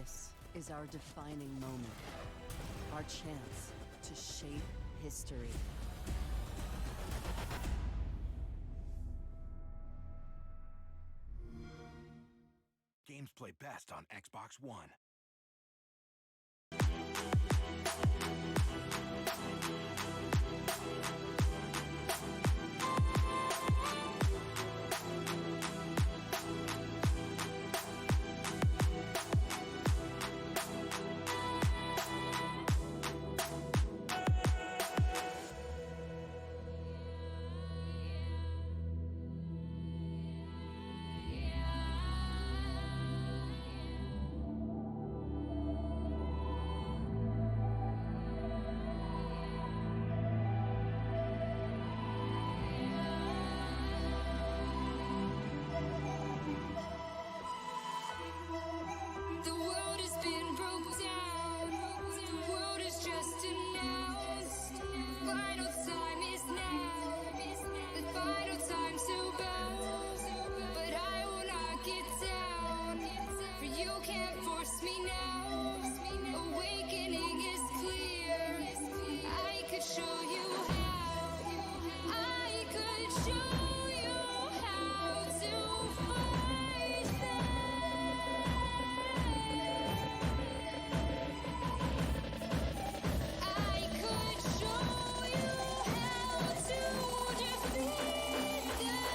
This is our defining moment, our chance to shape history. Games play best on Xbox One. The world has been broke down. The world is just announced. Final time is now. The final time to bow. But I will not get down. For you can't force me now. Awakening is clear. I could show you how. I could show you how to fight them. I could show you how to defeat them now.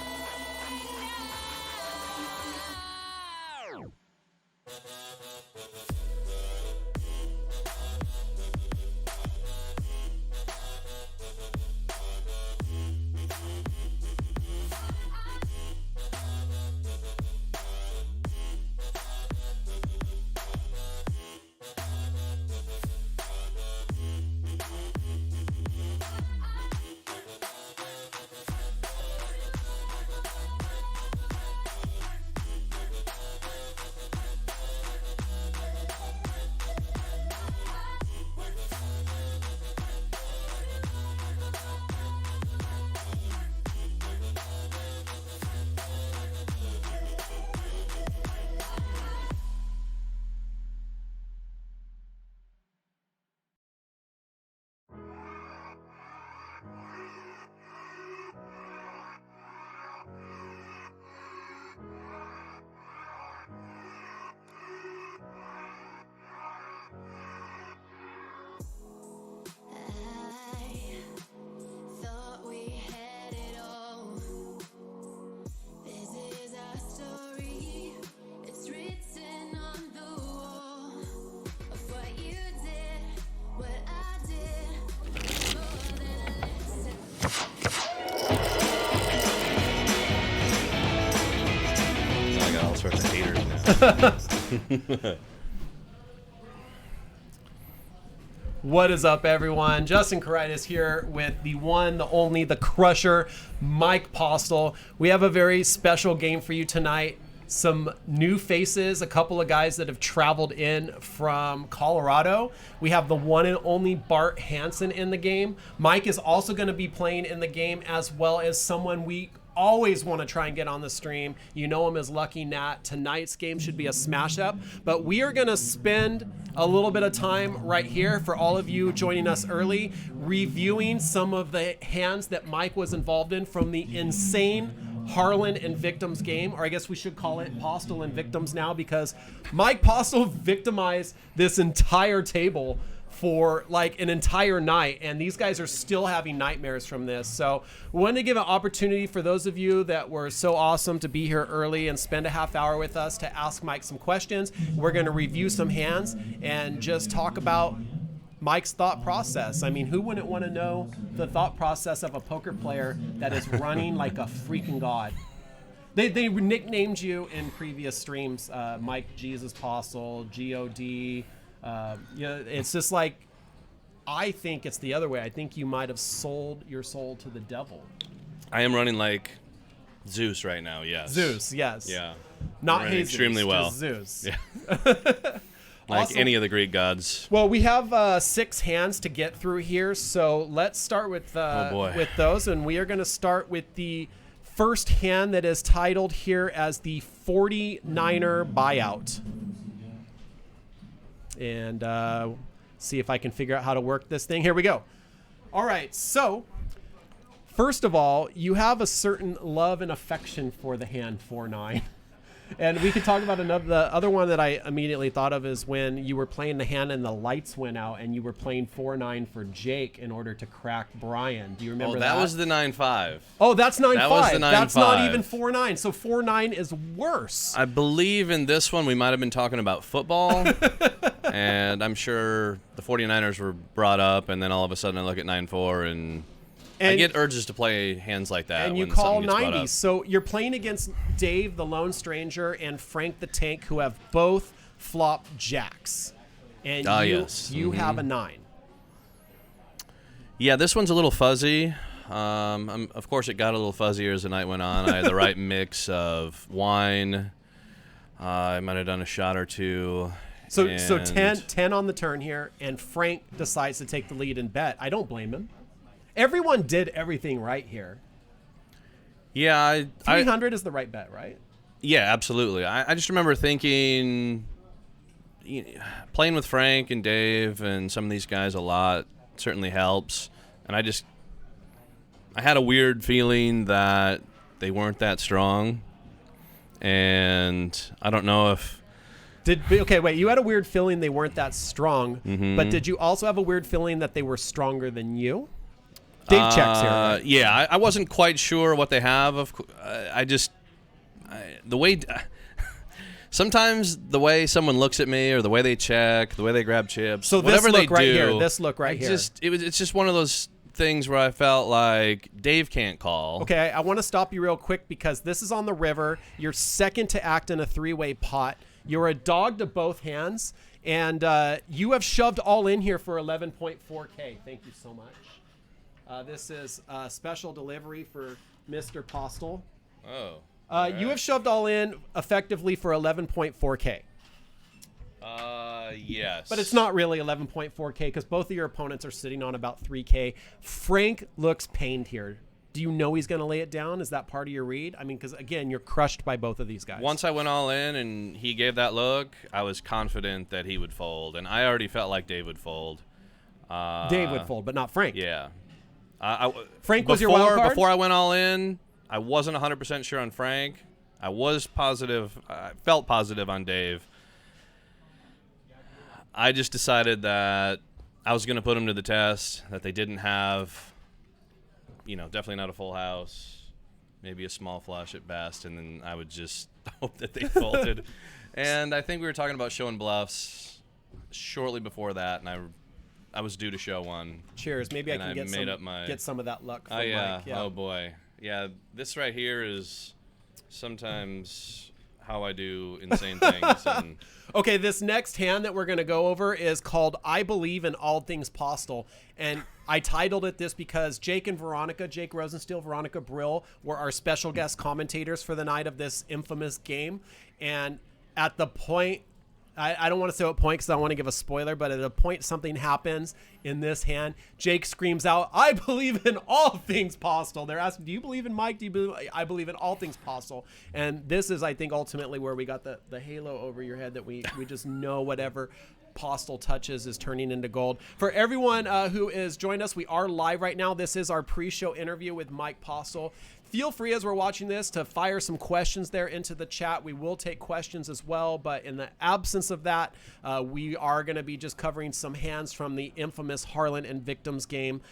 I thought we had it all. This is our story. It's written on the wall of what you did, what I did, more than a lesson. I got all sorts of haters now. What is up, everyone? Justin Kuraitis here with the one, the only, the crusher, Mike Postle. We have a very special game for you tonight. Some new faces, a couple of guys that have traveled in from Colorado. We have the one and only Bart Hansen in the game. Mike is also going to be playing in the game, as well as someone we always want to try and get on the stream. You know him as Lucky Nat. Tonight's game should be a smash up, but we are going to spend a little bit of time right here for all of you joining us early, reviewing some of the hands that Mike was involved in from the insane Harlan and Victims game, or I guess we should call it Postle and Victims now, because Mike Postle victimized this entire table for like an entire night, and these guys are still having nightmares from this. So we wanted to give an opportunity for those of you that were so awesome to be here early and spend a half hour with us to ask Mike some questions. We're going to review some hands and just talk about Mike's thought process. I mean, who wouldn't want to know the thought process of a poker player that is running like a freaking god? They nicknamed you in previous streams, Mike Jesus Postle, God. It's just like, I think it's the other way. I think you might have sold your soul to the devil. I am running like Zeus right now, yes. Zeus, yes. Yeah. Not Running Jesus, extremely well. just Zeus. Yeah. Like Awesome. any of the Greek gods. Well, we have 6 hands to get through here, so let's start with with those, and we are going to start with the first hand that is titled here as the 49er buyout. and see if I can figure out how to work this thing. Here we go. All right, so first of all, you have a certain love and affection for the hand 4-9. And we could talk about the other one that I immediately thought of is when you were playing the hand and the lights went out and you were playing 4-9 for Jake in order to crack Brian. Do you remember that? That was the 9-5. Oh, that's 9-5. That was the 9-5. That's not even 4-9. So 4-9 is worse. I believe in this one we might have been talking about football. And I'm sure the 49ers were brought up, and then all of a sudden I look at 9-4 and I get urges to play hands like that. And you call 90s. So you're playing against Dave, the Lone Stranger, and Frank the Tank, who have both flop jacks. And you have a 9. Yeah, this one's a little fuzzy. Of course, it got a little fuzzier as the night went on. I had the right mix of wine. I might have done a shot or two. So 10 on the turn here, and Frank decides to take the lead and bet. I don't blame him. Everyone did everything right here. Yeah. 300 is the right bet, right? Yeah, absolutely. I just remember thinking, playing with Frank and Dave and some of these guys a lot certainly helps. And I had a weird feeling that they weren't that strong. And I don't know if... Okay, wait. You had a weird feeling they weren't that strong, mm-hmm. but did you also have a weird feeling that they were stronger than you? Dave checks here. Right? Yeah, I wasn't quite sure what they have. Sometimes the way someone looks at me or the way they check, the way they grab chips, so whatever they do. This look right here. It's just one of those things where I felt like Dave can't call. Okay, I want to stop you real quick because this is on the river. You're second to act in a 3-way pot. You're a dog to both hands, and you have shoved all in here for 11.4K. Thank you so much. This is a special delivery for Mr. Postle. Oh. Right. You have shoved all in effectively for 11.4K. Yes. But it's not really 11.4K because both of your opponents are sitting on about 3K. Frank looks pained here. Do you know he's going to lay it down? Is that part of your read? I mean, because, again, you're crushed by both of these guys. Once I went all in and he gave that look, I was confident that he would fold. And I already felt like Dave would fold. Dave would fold, but not Frank. Yeah. Frank was your wild card? Before I went all in, I wasn't 100% sure on Frank. I was positive. I felt positive on Dave. I just decided that I was going to put him to the test, that they didn't have, definitely not a full house, maybe a small flush at best, and then I would just hope that they folded. And I think we were talking about showing bluffs shortly before that, and I was due to show one. Cheers. Maybe I can get some of that luck from Mike. Yeah. Oh, boy. Yeah, this right here is sometimes how I do insane things. And okay, this next hand that we're going to go over is called I Believe in All Things Postle. And I titled it this because Jake Rosensteel, Veronica Brill were our special guest commentators for the night of this infamous game. And at the point... I don't want to say what point because I don't want to give a spoiler, but at a point something happens in this hand. Jake screams out, I believe in all things Postle. They're asking, do you believe in Mike? I believe in all things Postle. And this is, I think, ultimately where we got the halo over your head that we just know whatever Postle touches is turning into gold. For everyone who is joining us, we are live right now. This is our pre-show interview with Mike Postle. Feel free as we're watching this to fire some questions there into the chat. We will take questions as well, but in the absence of that, we are going to be just covering some hands from the infamous Harlan and Victims game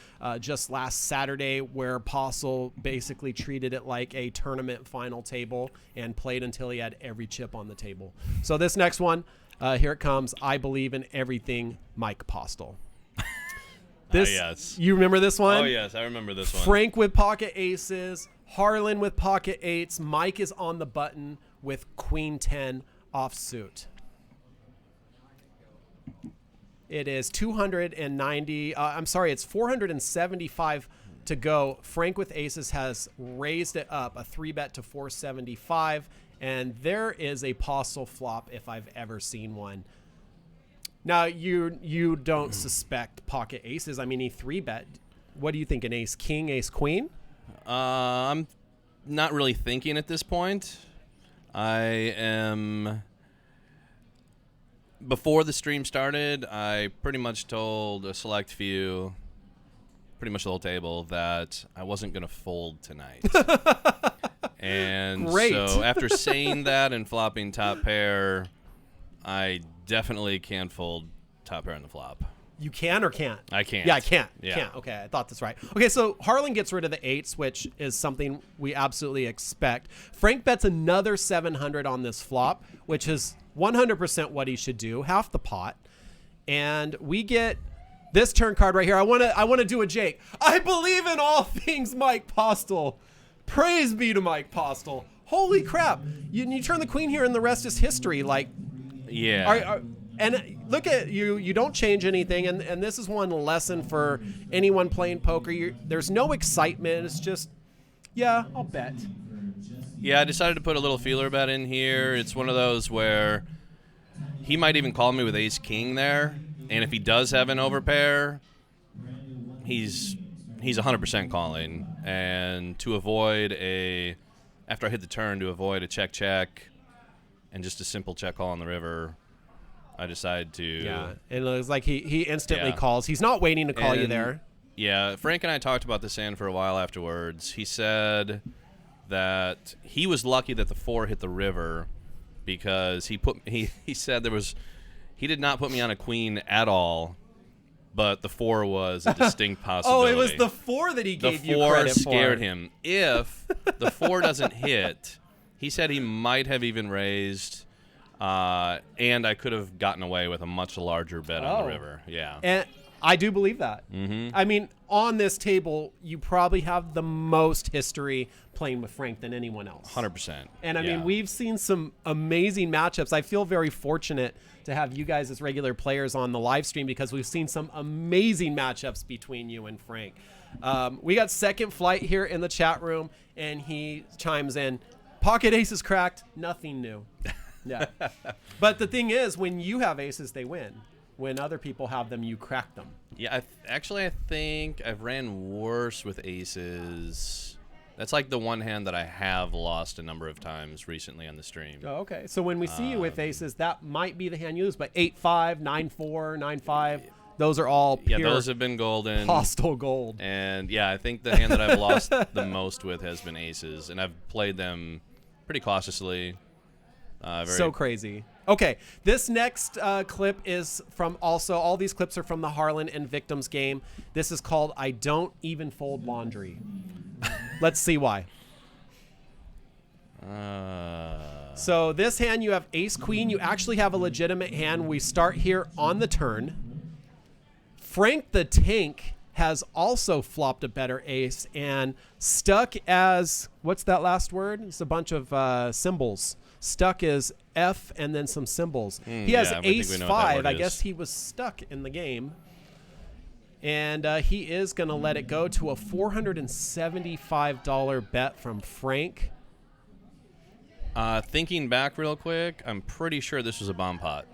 just last Saturday, where Postle basically treated it like a tournament final table and played until he had every chip on the table. So this next one, here it comes. I believe in everything, Mike Postle. Yes. You remember this one? Oh, yes, I remember this one. Frank with pocket aces, Harlan with pocket eights, Mike is on the button with queen 10 offsuit. It is 290. It's 475 to go. Frank with aces has raised it up, a 3-bet to 475, and there is a Postle flop if I've ever seen one. Now, you don't suspect pocket aces. I mean, he 3-bet. What do you think, an ace king, ace queen? I'm not really thinking at this point. I am before the stream started, I pretty much told a select few, pretty much the whole table, that I wasn't going to fold tonight. And Great. so after saying that and flopping top pair, I definitely can fold top pair on the flop. You can or can't? I can't. Yeah, I can't. Yeah. Can't. Okay, I thought that's right. Okay, so Harlan gets rid of the eights, which is something we absolutely expect. Frank bets another 700 on this flop, which is 100% what he should do, half the pot. And we get this turn card right here. I want to do a Jake. I believe in all things Mike Postle. Praise be to Mike Postle. Holy crap. You turn the queen here and the rest is history. Like, Yeah. and look at you. You don't change anything, and this is one lesson for anyone playing poker. There's no excitement. It's just, yeah, I'll bet. Yeah, I decided to put a little feeler bet in here. It's one of those where he might even call me with ace king there, and if he does have an overpair, he's 100% calling. And to avoid after I hit the turn, to avoid a check and just a simple check call on the river, I decided to. Yeah, and it looks like he instantly Yeah. calls. He's not waiting to call you And, there. Yeah, Frank and I talked about this hand for a while afterwards. He said that he was lucky that the 4 hit the river because he said he did not put me on a queen at all, but the 4 was a distinct Oh, possibility. it was the 4 that he The gave you 4 credit for. scared him. If the 4 doesn't hit, he said he might have even raised, and I could have gotten away with a much larger bet on the river. Yeah. And I do believe that. I mean, on this table, you probably have the most history playing with Frank than anyone else. 100%. And I Yeah. mean, we've seen some amazing matchups. I feel very fortunate to have you guys as regular players on the live stream because we've seen some amazing matchups between you and Frank. We got Second Flight here in the chat room, and he chimes in, pocket aces cracked, nothing new. Yeah. But the thing is, when you have aces, they win. When other people have them, you crack them. Yeah, I think I've ran worse with aces. That's like the one hand that I have lost a number of times recently on the stream. Oh, okay. So when we see you with aces, that might be the hand you lose. But 8-5, 9-4, 9-5, those are all pure Yeah, those have been golden. hostile gold. And yeah, I think the hand that I've lost the most with has been aces, and I've played them pretty cautiously. So crazy. Okay, this next clip is from also, all these clips are from the Harlan and Victims game. This is called I Don't Even Fold Laundry. Let's see why. So this hand, you have ace queen. You actually have a legitimate hand. We start here on the turn. Frank the Tank has also flopped a better ace and stuck as, what's that last word? It's a bunch of symbols. Stuck is F and then some symbols. He has yeah, I think ace we know what that 5. word I is. guess he was stuck in the game. And he is going to let it go to a $475 bet from Frank. Thinking back real quick, I'm pretty sure this was a bomb pot.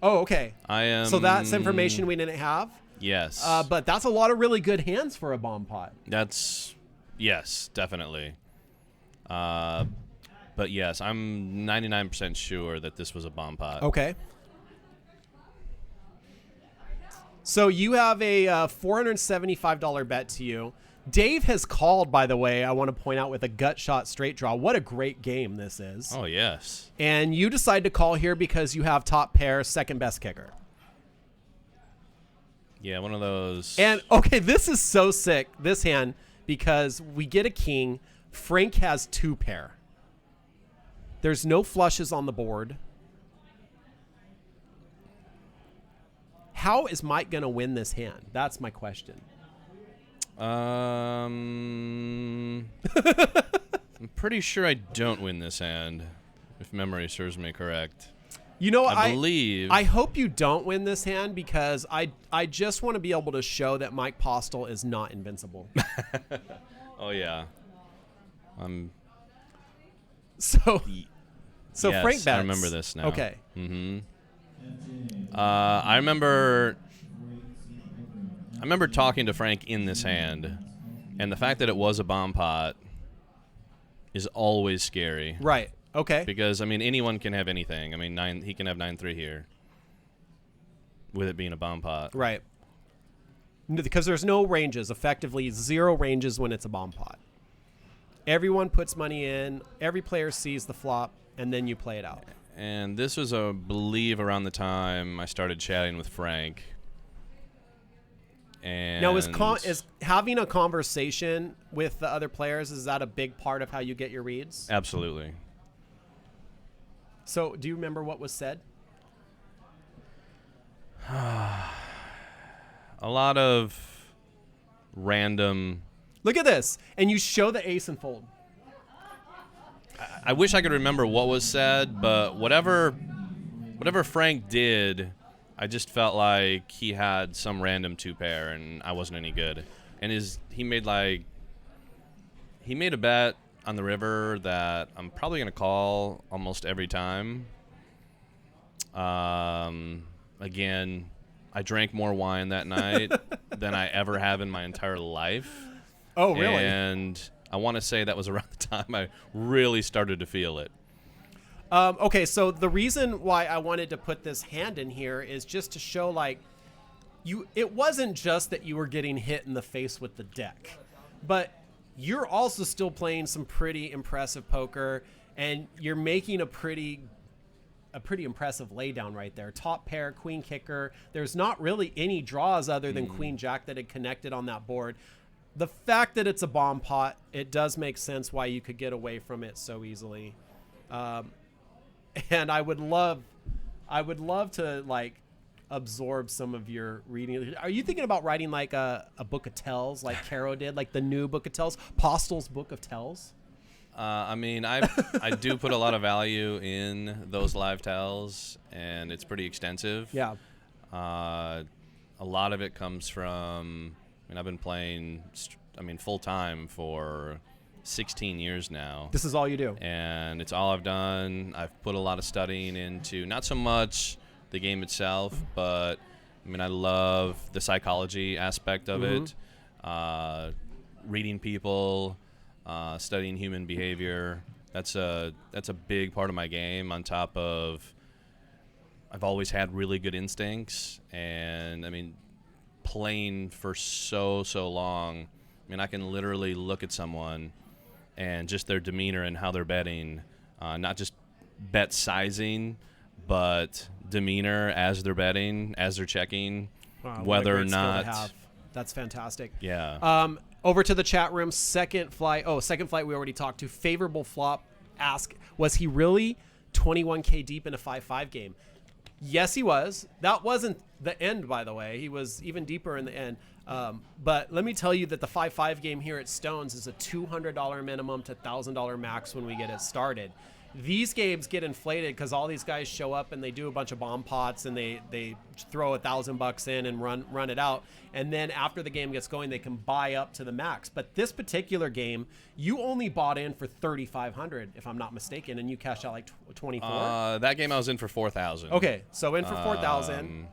Oh, okay. I am. So that's information we didn't have. Yes. But that's a lot of really good hands for a bomb pot. Yes, definitely. But yes, I'm 99% sure that this was a bomb pot. Okay. So you have a $475 bet to you. Dave has called, by the way, I want to point out, with a gut shot straight draw. What a great game this is. Oh, yes. And you decide to call here because you have top pair, second best kicker. Yeah, one of those. And, okay, this is so sick, this hand, because we get a king. Frank has 2 pair. There's no flushes on the board. How is Mike going to win this hand? That's my question. I'm pretty sure I don't win this hand, if memory serves me correct. You know, I believe. I hope you don't win this hand because I just want to be able to show that Mike Postle is not invincible. Oh, yeah. So Yes, Frank bets. I remember this now. Okay. Mm-hmm. I remember talking to Frank in this hand, and the fact that it was a bomb pot is always scary. Right. Okay. Because, I mean, anyone can have anything. I mean, he can have 9-3 here. with it being a bomb pot. Right. Because there's no ranges, effectively 0 ranges when it's a bomb pot. Everyone puts money in, every player sees the flop, and then you play it out. And this was, I believe, around the time I started chatting with Frank. And Now, is having a conversation with the other players, is that a big part of how you get your reads? Absolutely. So, do you remember what was said? A lot of random. Look at this, and you show the ace and fold. I wish I could remember what was said, but whatever Frank did, I just felt like he had some random 2-pair, and I wasn't any good. And he made a bet on the river that I'm probably gonna call almost every time. Again, I drank more wine that night than I ever have in my entire life. Oh, really? And I want to say that was around the time I really started to feel it. Okay, so the reason why I wanted to put this hand in here is just to show, like, it wasn't just that you were getting hit in the face with the deck, but you're also still playing some pretty impressive poker, and you're making a pretty impressive laydown right there. Top pair, queen kicker. There's not really any draws other than queen jack that had connected on that board. The fact that it's a bomb pot, it does make sense why you could get away from it so easily. And I would love to, like, absorb some of your reading. Are you thinking about writing like a book of tells like Caro did, like the new book of tells, Postle's book of tells? I mean, I do put a lot of value in those live tells, and it's pretty extensive. Yeah. A lot of it comes from, I've been playing, full time for 16 years now. This is all you do. And it's all I've done. I've put a lot of studying into not so much the game itself, but I love the psychology aspect of it, reading people, studying human behavior. That's a big part of my game, on top of I've always had really good instincts, and playing for so long, I can literally look at someone and just their demeanor and how they're betting, not just bet sizing, but demeanor as they're betting, as they're checking, whether or not. That's fantastic. Yeah. Over to the chat room. Second flight we already talked to. Favorable flop. Ask, was he really 21K deep in a 5-5 game? Yes, he was. That wasn't the end, by the way. He was even deeper in the end. But let me tell you that the 5-5 game here at Stones is a $200 minimum to $1,000 max when we get it started. These games get inflated because all these guys show up and they do a bunch of bomb pots, and they throw $1,000 in and run it out. And then after the game gets going, they can buy up to the max. But this particular game, you only bought in for $3,500, if I'm not mistaken, and you cashed out like 24. That game I was in for 4,000. Okay, so in for 4,000.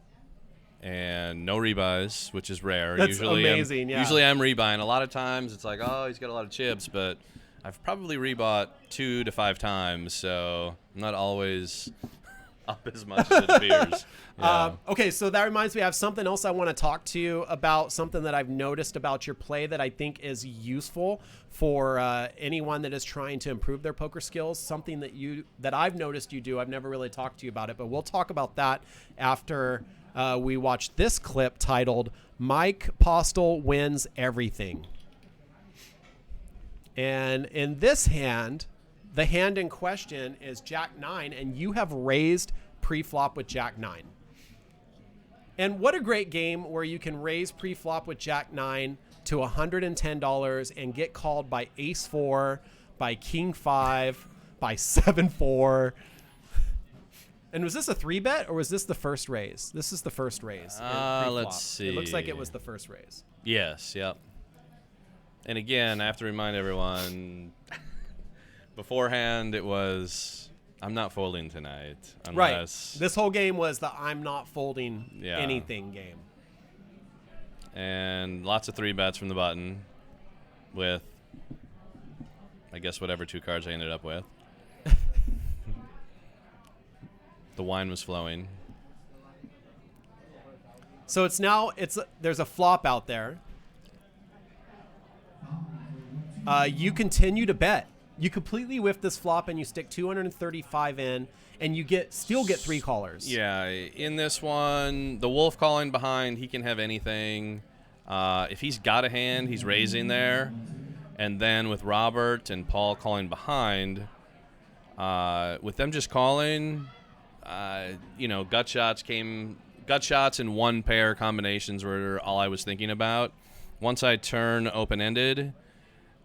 And no rebuys, which is rare. That's amazing. Usually I'm rebuying. A lot of times it's like, oh, he's got a lot of chips, but I've probably rebought 2 to 5 times, so I'm not always up as much as it appears. Yeah. Okay, so that reminds me, I have something else I want to talk to you about, something that I've noticed about your play that I think is useful for anyone that is trying to improve their poker skills, something that I've noticed you do. I've never really talked to you about it, but we'll talk about that after we watch this clip titled Mike Postle Wins Everything. And in this hand, the hand in question is Jack 9, and you have raised pre-flop with Jack 9. And what a great game where you can raise pre-flop with Jack 9 to $110 and get called by Ace 4, by King 5, by 7-4. And was this a 3-bet, or was this the first raise? This is the first raise. Let's see. It looks like it was the first raise. Yes, yep. And again, I have to remind everyone, beforehand it was, I'm not folding tonight. Unless, right. This whole game was the I'm not folding anything game. And lots of 3-bets from the button with, I guess, whatever 2 cards I ended up with. The wine was flowing. So it's now there's a flop out there. You continue to bet. You completely whiff this flop and you stick 235 in, and you still get 3 callers. Yeah, in this one, the wolf calling behind, he can have anything. If he's got a hand, he's raising there. And then with Robert and Paul calling behind, with them just calling, gut shots and one pair combinations were all I was thinking about. Once I turn open-ended,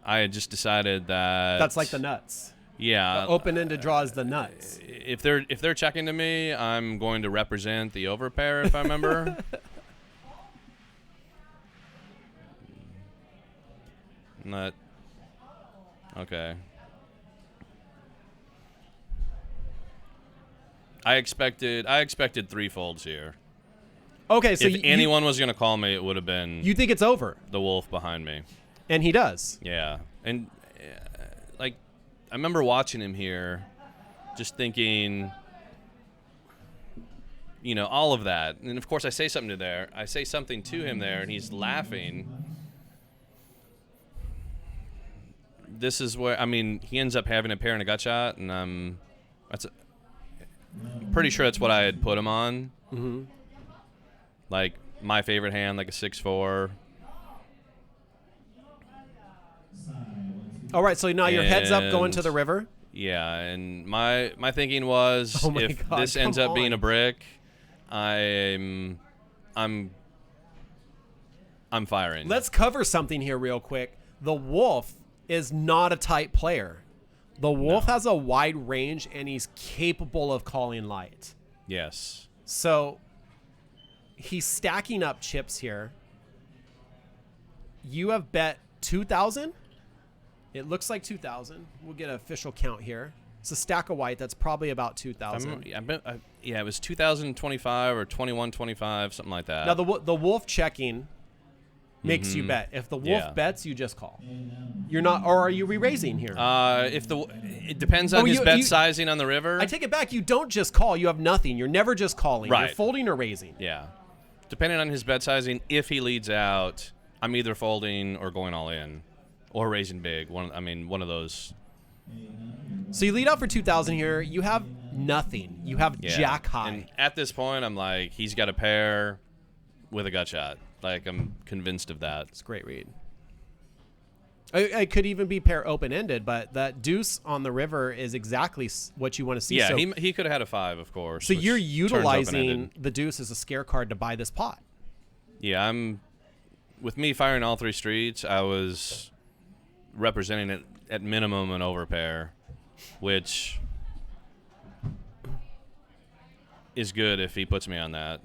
I had just decided that that's like the nuts. Yeah, the open-ended draw is the nuts. If they're checking to me, I'm going to represent the overpair if I remember. Nut. Okay. I expected 3 folds here. Okay, so if anyone was going to call me, it would have been you think it's over. The wolf behind me. And he does. Yeah. And I remember watching him here just thinking all of that. And of course I say something to him there and he's laughing. This is where he ends up having a pair and a gut shot, and I'm pretty sure that's what I had put him on. Mm-hmm. Like my favorite hand, like a 6-4. All right, so now your head's up going to the river. Yeah, and my thinking was if this ends up being a brick, I'm firing. Let's cover something here real quick. The wolf is not a tight player. The wolf has a wide range and he's capable of calling light. Yes. So he's stacking up chips here. You have bet 2,000. It looks like 2,000. We'll get an official count here. It's a stack of white. That's probably about 2,000. It was 2,025 or 2,125, something like that. Now the wolf checking makes you bet. If the wolf bets, you just call. You're not, or are you re-raising here? It depends on his bet sizing on the river. I take it back. You don't just call. You have nothing. You're never just calling. Right. You're folding or raising. Yeah. Depending on his bet sizing, if he leads out, I'm either folding or going all in, or raising big. One of those. So you lead out for 2,000 here. You have nothing. You have jack high. And at this point, I'm like, he's got a pair with a gut shot. Like, I'm convinced of that. It's a great read. It could even be pair open-ended, but that deuce on the river is exactly what you want to see. Yeah, so, he could have had a 5, of course. So you're utilizing the deuce as a scare card to buy this pot. Yeah, with me firing all 3 streets, I was representing it at minimum an overpair, which is good if he puts me on that.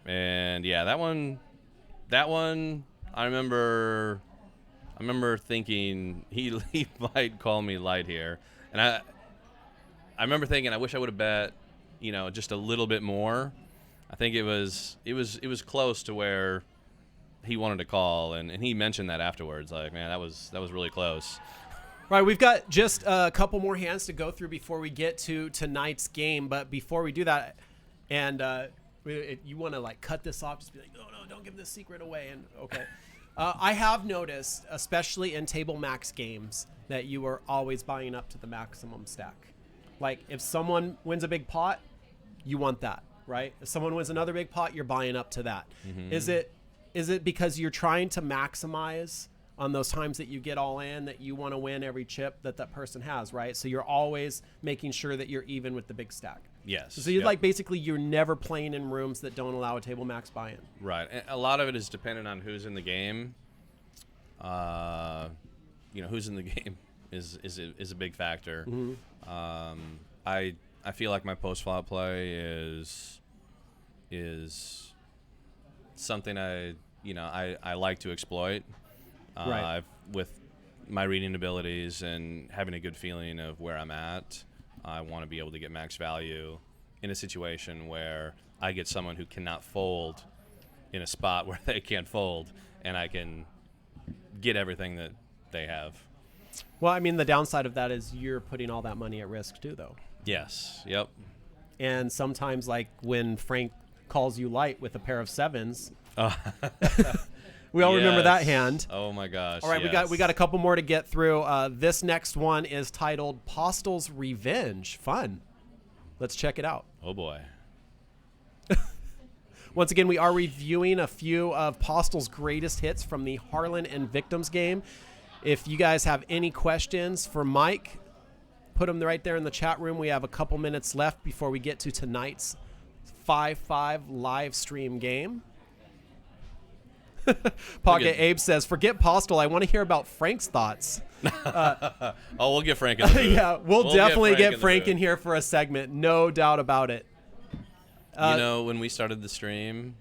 And yeah, that one I remember thinking he might call me light here. And I remember thinking I wish I would have bet, just a little bit more. I think it was close to where he wanted to call, and he mentioned that afterwards. Like, man, that was really close. Right, we've got just a couple more hands to go through before we get to tonight's game. But before we do that, and you want to cut this off, just be like, no, don't give this secret away. And okay, I have noticed, especially in table max games, that you are always buying up to the maximum stack. Like if someone wins a big pot, you want that, right? If someone wins another big pot, you're buying up to that. Mm-hmm. Is it because you're trying to maximize on those times that you get all in, that you want to win every chip that person has, right? So you're always making sure that you're even with the big stack. Yes. So you're basically you're never playing in rooms that don't allow a table max buy-in. Right. And a lot of it is dependent on who's in the game. Who's in the game is a big factor. Mm-hmm. I feel like my post flop play is something I like to exploit. Right. With my reading abilities and having a good feeling of where I'm at, I want to be able to get max value in a situation where I get someone who cannot fold in a spot where they can't fold, and I can get everything that they have. Well, I mean, the downside of that is you're putting all that money at risk too, though. Yes. Yep. And sometimes, like when Frank calls you light with a pair of 7s. We all remember that hand. Oh my gosh. All right, we got a couple more to get through. This next one is titled Postle's Revenge. Fun. Let's check it out. Oh boy. Once again, we are reviewing a few of Postle's greatest hits from the Harlan and Victims game. If you guys have any questions for Mike, put them right there in the chat room. We have a couple minutes left before we get to tonight's 5-5 live stream game. Pocket Abe says, forget Postle. I want to hear about Frank's thoughts. We'll get Frank in the booth. Yeah, we'll definitely get Frank in here for a segment. No doubt about it. You know, when we started the stream,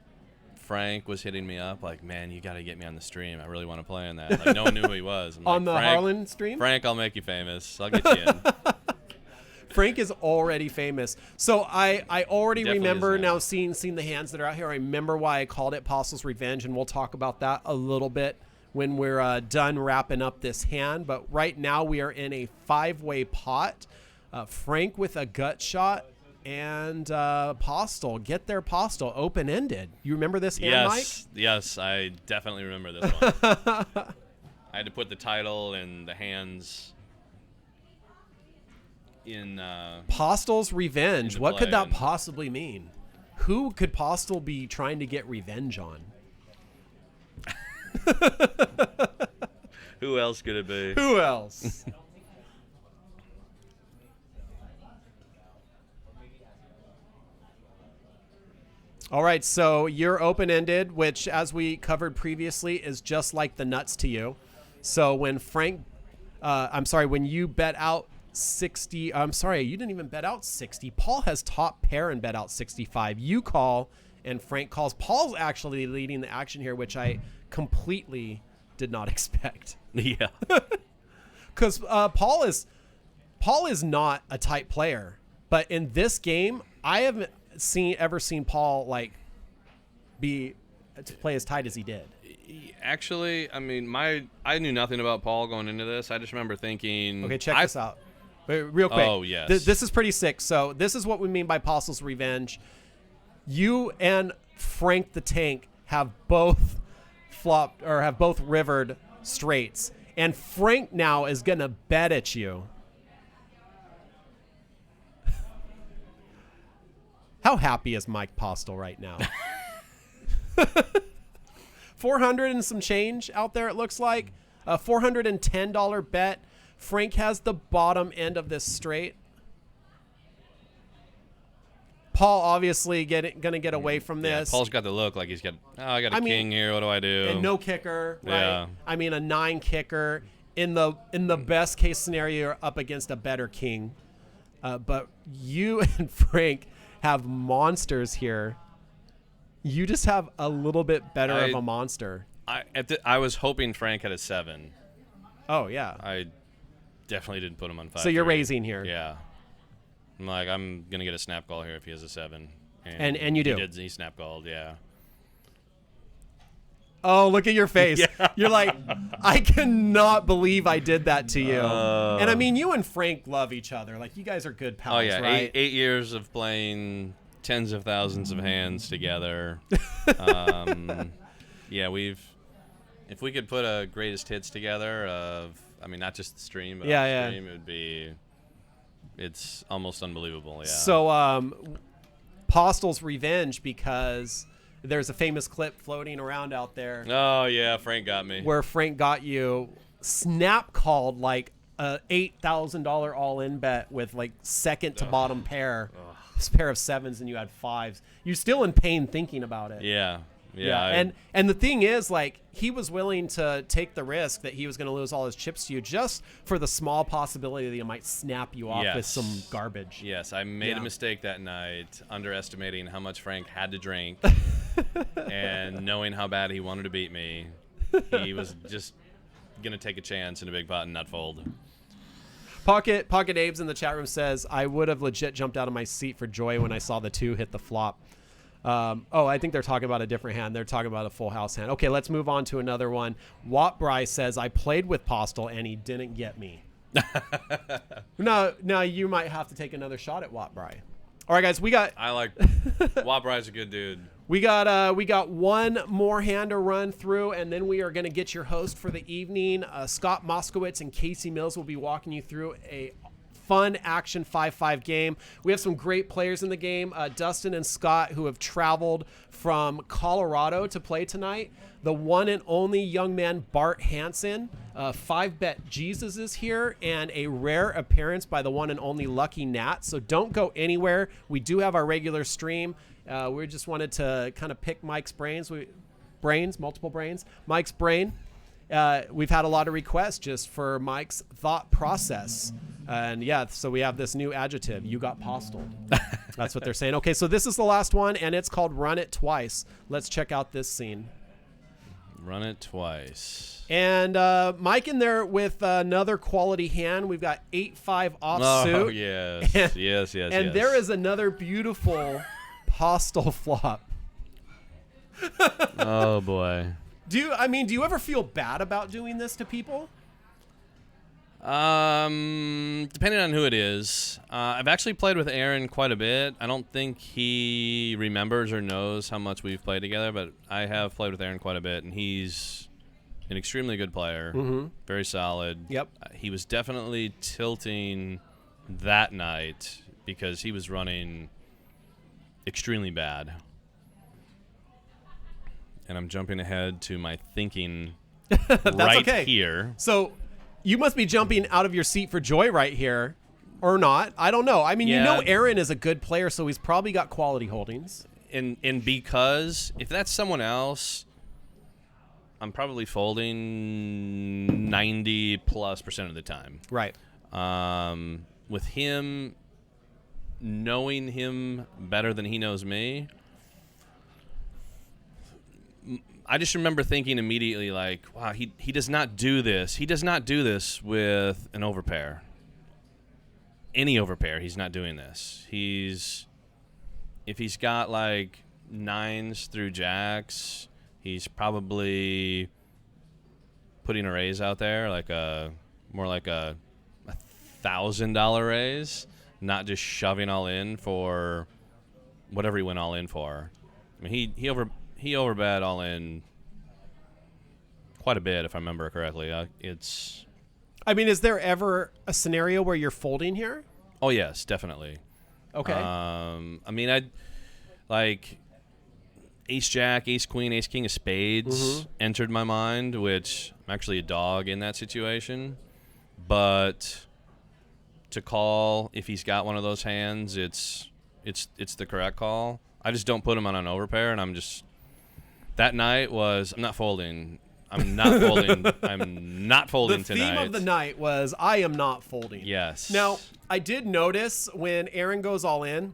Frank was hitting me up like, man, you got to get me on the stream. I really want to play on that. Like, no one knew who he was. I'm on like, the Harlan stream? Frank, I'll make you famous. I'll get you in. Frank is already famous. So I already Definitely remember is, now seeing the hands that are out here. I remember why I called it Postle's Revenge, and we'll talk about that a little bit when we're done wrapping up this hand. But right now we are in a 5-way pot. Frank with a gut shot and Postle. Get there, Postle. Open-ended. You remember this hand, Mike? Yes, I definitely remember this one. I had to put the title and the hands in Postle's Revenge. What could that play. possibly mean? Who could Postle be trying to get revenge on? Who else could it be? Who else? All right, so you're open-ended, which, as we covered previously, is just like the nuts to you. So when when you bet out 60, I'm sorry, you didn't even bet out 60. Paul has top pair and bet out 65. You call, and Frank calls. Paul's actually leading the action here, which I completely did not expect. Yeah. Because Paul is not a tight player, but in this game, I haven't ever seen Paul to play as tight as he did. Actually, I mean, I knew nothing about Paul going into this. I just remember thinking. Okay, check this out. Wait, real quick. Oh, yes. This is pretty sick. So this is what we mean by Postle's Revenge. You and Frank the Tank have both flopped or have both rivered straights, and Frank now is gonna bet at you. How happy is Mike Postle right now? 400 and some change out there, it looks like. A $410 bet. Frank has the bottom end of this straight. Paul obviously going to get away from this. Yeah, Paul's got the look like he's got, I got a king here. What do I do? And no kicker, right? Yeah. I mean, a 9 kicker. In the best case scenario, you're up against a better king. But you and Frank have monsters here. You just have a little bit better of a monster. I was hoping Frank had a 7. Oh, yeah. I definitely didn't put him on 5. So you're raising here. Yeah. I'm like, I'm going to get a snap call here if he has a 7. And you do. He snap called, yeah. Oh, look at your face. Yeah. You're like, I cannot believe I did that to you. And I mean, you and Frank love each other. Like, you guys are good pals, Oh, yeah. right? 8 years of playing tens of thousands of hands together. Yeah, if we could put a greatest hits together of, I mean, not just the stream, but the stream, it would be, it's almost unbelievable, yeah. So, Postle's Revenge, because there's a famous clip floating around out there. Oh, yeah, Frank got me. Where Frank got you snap called like a $8,000 all-in bet with like second to bottom pair. This pair of 7s and you had 5s. You're still in pain thinking about it. Yeah. And the thing is, like, he was willing to take the risk that he was going to lose all his chips to you just for the small possibility that he might snap you off with some garbage. Yes, I made a mistake that night, underestimating how much Frank had to drink, and knowing how bad he wanted to beat me. He was just going to take a chance in a big pot and not fold. Pocket Abe's in the chat room says, I would have legit jumped out of my seat for joy when I saw the 2 hit the flop. I think they're talking about a different hand. They're talking about a full house hand. Okay, let's move on to another one. Wattbry says, I played with Postle and he didn't get me. Now you might have to take another shot at Wattbry. All right, guys, we got Wabry's a good dude. We got one more hand to run through, and then we are going to get your host for the evening. Scott Moskowitz and Casey Mills will be walking you through a fun action 5-5 game. We have some great players in the game. Dustin and Scott, who have traveled from Colorado to play tonight. The one and only young man, Bart Hansen. 5-bet Jesus is here, and a rare appearance by the one and only Lucky Nat. So don't go anywhere. We do have our regular stream. We just wanted to kind of pick Mike's brains. Multiple brains. Mike's brain. We've had a lot of requests just for Mike's thought process. And yeah, so we have this new adjective. You got postled. That's what they're saying. Okay, so this is the last one, and it's called Run It Twice. Let's check out this scene. Run it twice. And Mike in there with another quality hand. We've got 8-5 offsuit. Oh, yes. Yes. And there is another beautiful postle flop. Oh, boy. Do you ever feel bad about doing this to people? Depending on who it is. I've actually played with Aaron quite a bit. I don't think he remembers or knows how much we've played together, but I have played with Aaron quite a bit, and he's an extremely good player. Mm-hmm. Very solid. Yep. He was definitely tilting that night because he was running extremely bad. And I'm jumping ahead to my thinking right okay. here. So you must be jumping out of your seat for joy right here, or not. I don't know. I mean, Yeah. you know Aaron is a good player, so he's probably got quality holdings. And because if that's someone else, I'm probably folding 90+% of the time. Right. With him, knowing him better than he knows me, I just remember thinking immediately, like, wow, he does not do this. He does not do this with an overpair. Any overpair, he's not doing this. If he's got like 9s through jacks, he's probably putting a raise out there, more like a $1,000 raise, not just shoving all in for whatever he went all in for. I mean, he overbet all in quite a bit, if I remember correctly. Is there ever a scenario where you're folding here? Oh yes, definitely. Okay. I'd like ace jack, ace queen, ace king of spades entered my mind, which I'm actually a dog in that situation. But to call, if he's got one of those hands, it's the correct call. I just don't put him on an overpair, and I'm just. That night was, I'm not folding. I'm not folding. I'm not folding tonight. The theme of the night was, I am not folding. Yes. Now, I did notice when Aaron goes all in,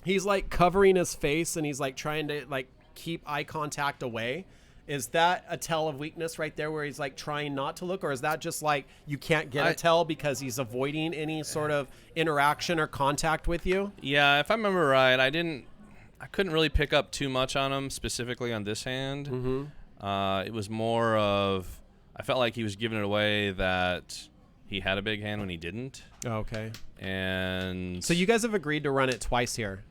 he's like covering his face and he's like trying to like keep eye contact away. Is that a tell of weakness right there where he's like trying not to look? Or is that just like you can't get a tell because he's avoiding any sort of interaction or contact with you? Yeah, if I remember right, I couldn't really pick up too much on him, specifically on this hand. Mm-hmm. It was more of, I felt like he was giving it away that he had a big hand when he didn't. Okay. And so you guys have agreed to run it twice here.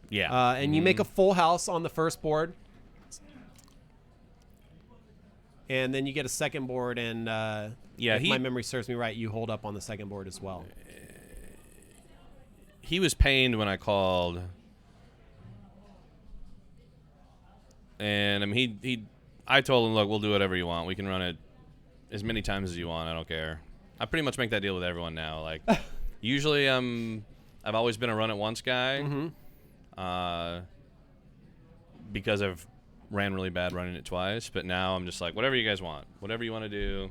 Yeah. And you make a full house on the first board. And then you get a second board, and if my memory serves me right, you hold up on the second board as well. He was pained when I called. And I mean, I told him, look, we'll do whatever you want. We can run it as many times as you want. I don't care. I pretty much make that deal with everyone now. Like, usually I've always been a run it once guy. Mm-hmm. Because I've ran really bad running it twice. But now I'm just like, whatever you guys want. Whatever you want to do,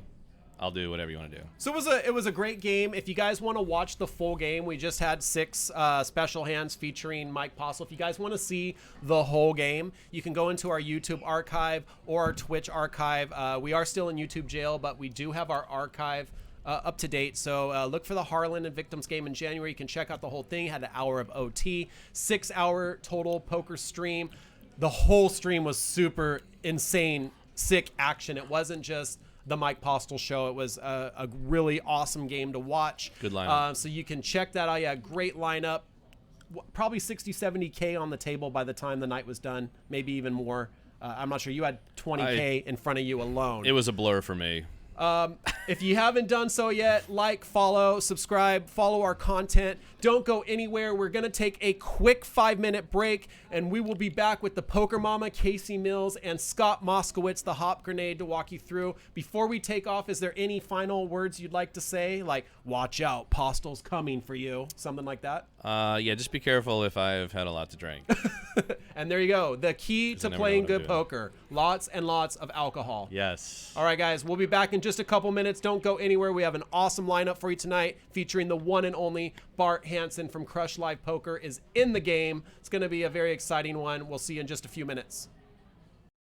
I'll do whatever you want to do. So it was a great game. If you guys want to watch the full game, we just had 6 special hands featuring Mike Postle. If you guys want to see the whole game, you can go into our YouTube archive or our Twitch archive. We are still in YouTube jail, but we do have our archive up to date. So look for the Harlan and Victims game in January. You can check out the whole thing. Had an hour of OT, 6-hour total poker stream. The whole stream was super insane, sick action. It wasn't just the Mike Postle show. It was a really awesome game to watch. Good lineup. So you can check that out. Yeah, great lineup. probably 60, 70K on the table by the time the night was done, maybe even more. I'm not sure. You had 20K in front of you alone. It was a blur for me. If you haven't done so yet, like, follow, subscribe, follow our content. Don't go anywhere. We're going to take a quick 5-minute break, and we will be back with the Poker Mama, Casey Mills, and Scott Moskowitz, the Hop Grenade, to walk you through. Before we take off, is there any final words you'd like to say? Like, watch out, Postle's coming for you. Something like that? Yeah, just be careful if I've had a lot to drink. And there you go. The key to I never know playing what I'm good doing. poker. Lots and lots of alcohol. Yes. All right, guys, we'll be back in just a couple minutes. Don't go anywhere. We have an awesome lineup for you tonight featuring the one and only Bart Hansen from Crush Live Poker is in the game. It's going to be a very exciting one. We'll see you in just a few minutes.